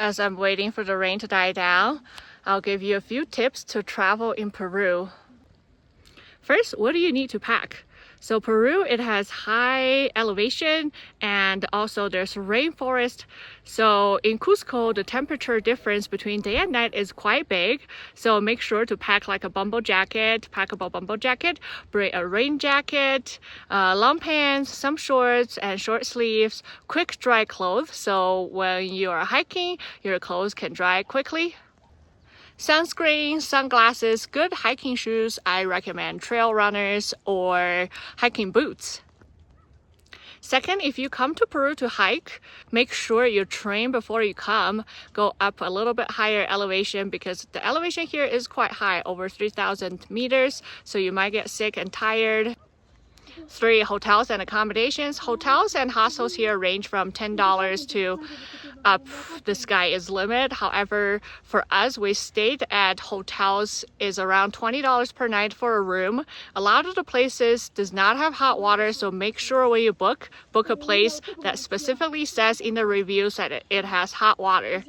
As I'm waiting for the rain to die down, I'll give you a few tips to travel in Peru. First, what do you need to pack? So Peru, it has high elevation and also there's rainforest. So in Cusco, the temperature difference between day and night is quite big. So make sure to pack like a bumble jacket, packable bumble jacket, bring a rain jacket, long pants, some shorts and short sleeves, quick dry clothes. So when you are hiking, your clothes can dry quickly. Sunscreen, sunglasses, good hiking shoes. I recommend trail runners or hiking boots. Second, if you come to Peru to hike, make sure you train before you come. Go up a little bit higher elevation because the elevation here is quite high, over 3,000 meters. So you might get sick and tired. 3, hotels and accommodations. Hotels and hostels here range from $10 to up. The sky is limit. However, for us, we stayed at hotels is around $20 per night for a room. A lot of the places does not have hot water, so make sure when you book a place that specifically says in the reviews that it has hot water.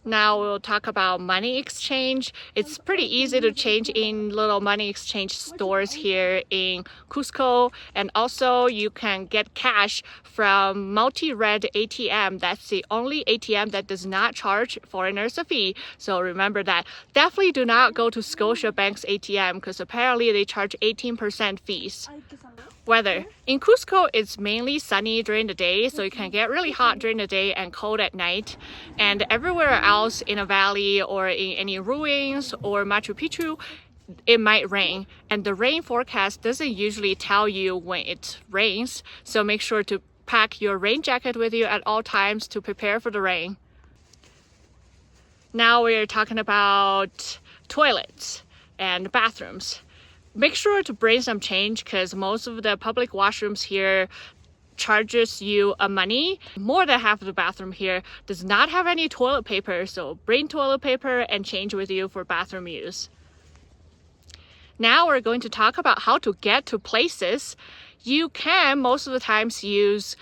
Now we'll talk about money exchange. It's pretty easy to change in little money exchange stores here in Cusco. And also you can get cash from Multi-Red ATM. That's the only ATM that does not charge foreigners a fee. So remember that. Definitely do not go to Scotiabank's ATM because apparently they charge 18% fees. Weather. In Cusco, it's mainly sunny during the day, so it can get really hot during the day and cold at night. And everywhere else in a valley or in any ruins or Machu Picchu, it might rain. And the rain forecast doesn't usually tell you when it rains, so make sure to pack your rain jacket with you at all times to prepare for the rain. Now we're talking about toilets and bathrooms. Make sure to bring some change because most of the public washrooms here charges you a money. More than half of the bathroom here does not have any toilet paper, so bring toilet paper and change with you for bathroom use. Now we're going to talk about how to get to places. You can most of the times use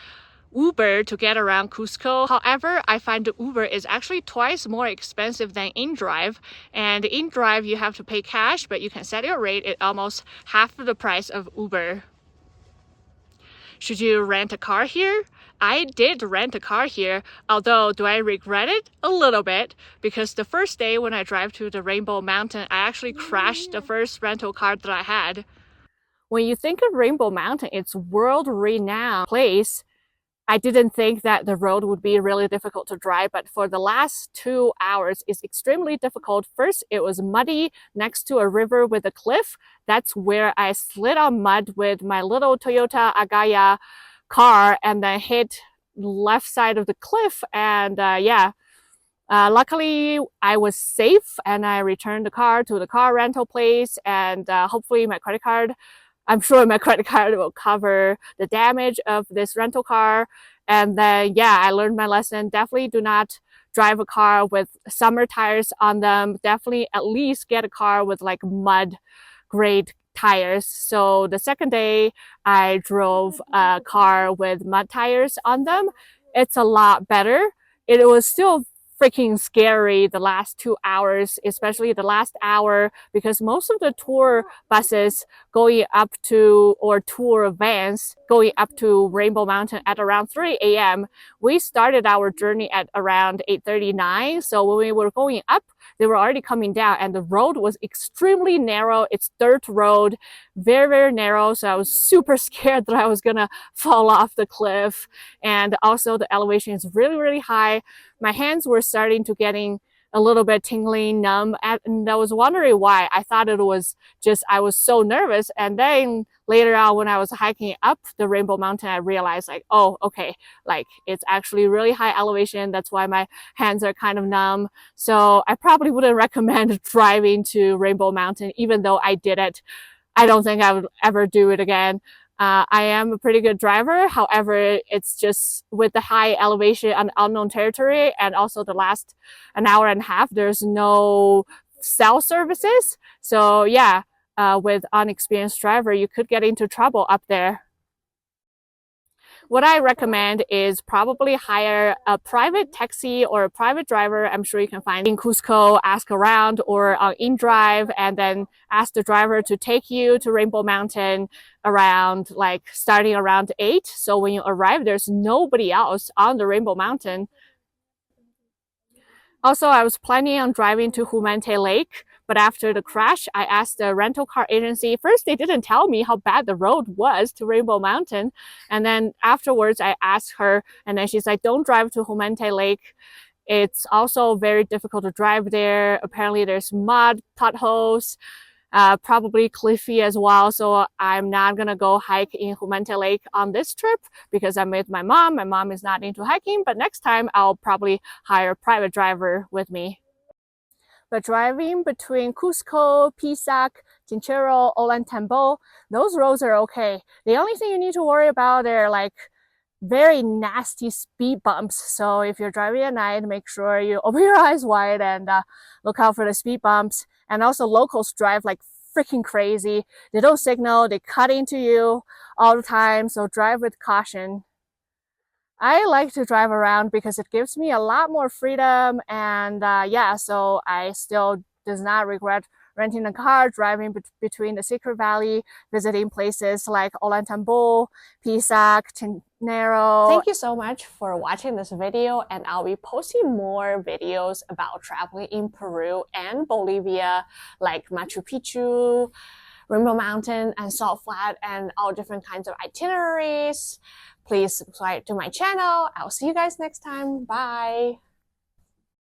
Uber to get around Cusco. However, I find the Uber is actually twice more expensive than InDrive. And InDrive, you have to pay cash, but you can set your rate at almost half of the price of Uber. Should you rent a car here? I did rent a car here, although do I regret it? A little bit, because the first day when I drive to the Rainbow Mountain, I actually crashed the first rental car that I had. When you think of Rainbow Mountain, it's a world-renowned place. I didn't think that the road would be really difficult to drive, but for the last 2 hours, it's extremely difficult. First, it was muddy next to a river with a cliff. That's where I slid on mud with my little Toyota Agaya car and then hit left side of the cliff. And luckily I was safe and I returned the car to the car rental place, and hopefully I'm sure my credit card will cover the damage of this rental car. And then, I learned my lesson. Definitely do not drive a car with summer tires on them. Definitely at least get a car with like mud grade tires. So the second day I drove a car with mud tires on them. It's a lot better. It was still freaking scary the last 2 hours, especially the last hour, because most of the tour buses going up to, or tour vans going up to Rainbow Mountain at around 3 a.m. We started our journey at around 8:39. So when we were going up, they were already coming down and the road was extremely narrow. It's dirt road, very, very narrow. So I was super scared that I was gonna fall off the cliff. And also the elevation is really, really high. My hands were starting to getting a little bit tingling, numb, and I was wondering why. I thought it was just I was so nervous. And then later on when I was hiking up the Rainbow Mountain, I realized like, oh, okay, like it's actually really high elevation. That's why my hands are kind of numb. So I probably wouldn't recommend driving to Rainbow Mountain, even though I did it. I don't think I would ever do it again. I am a pretty good driver. However, it's just with the high elevation on unknown territory and also the last an hour and a half, there's no cell services. So with unexperienced driver, you could get into trouble up there. what I recommend is probably hire a private taxi or a private driver. I'm sure you can find in Cusco, ask around or on InDrive, and then ask the driver to take you to Rainbow Mountain around like starting around 8. So when you arrive, there's nobody else on the Rainbow Mountain. Also, I was planning on driving to Humante Lake, but after the crash, I asked the rental car agency. First, they didn't tell me how bad the road was to Rainbow Mountain. And then afterwards, I asked her, and then she's like, don't drive to Humante Lake. It's also very difficult to drive there. Apparently, there's mud, potholes, probably cliffy as well. So I'm not gonna go hike in Humante Lake on this trip because I'm with my mom. My mom is not into hiking, but next time I'll probably hire a private driver with me. But driving between Cusco, Pisac, Chinchero, Ollantaytambo, those roads are okay. The only thing you need to worry about are like very nasty speed bumps. So if you're driving at night, make sure you open your eyes wide and look out for the speed bumps. And also locals drive like freaking crazy. They don't signal, they cut into you all the time. So drive with caution. I like to drive around because it gives me a lot more freedom, and yeah, so I still does not regret renting a car, driving between the Secret Valley, visiting places like Ollantaytambo, Pisac, Chinchero. Thank you so much for watching this video, and I'll be posting more videos about traveling in Peru and Bolivia, like Machu Picchu, Rainbow Mountain, and Salt Flat, and all different kinds of itineraries. Please subscribe to my channel. I'll see you guys next time. Bye.